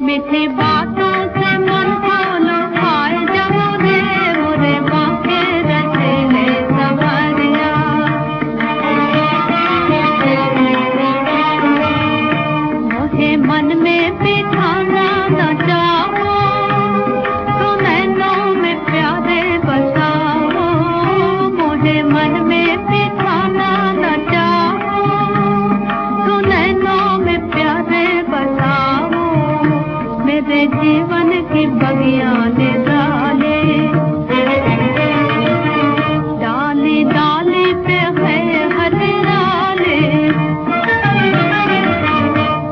मीठी बातों से मन को लुभाए जब रे मोरे बाके रसीले सवरिया। मुझे मन में बिठाना न चाहो तो नैनों में प्यारे बसाओ। मुझे मन में बिठाना न चाहो तो नैनों में प्यारे बसाओ। मेरे जीवन की बगिया ने डाले डाली डाली पे है हरियाले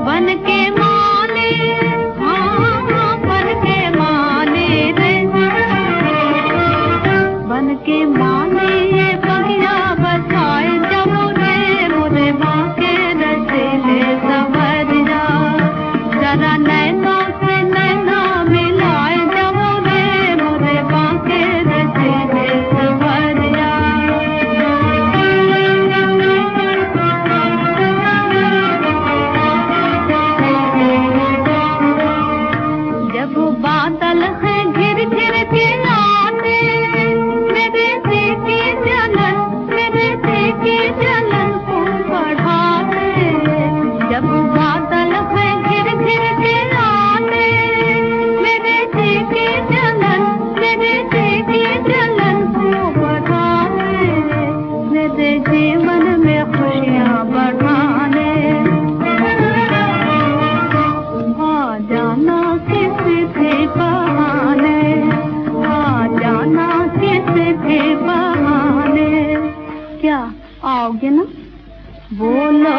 बन के माले। हाँ बन के माले रे बन के माले ये बगिया बसाए जब रे मोरे बाके रसीले सवरिया। जरा नैनों बादल है घिर घिर के आते मेरे दिल की जलन को बढ़ाते। जब बादल है घिर घिर के आते मेरे दिल की जलन को बढ़ाते। मेरे जीवन में खुशियाँ बढ़ाने आ जाना किसी बहाने। आ जाना किसी बहाने। क्या आओगे ना? बोलो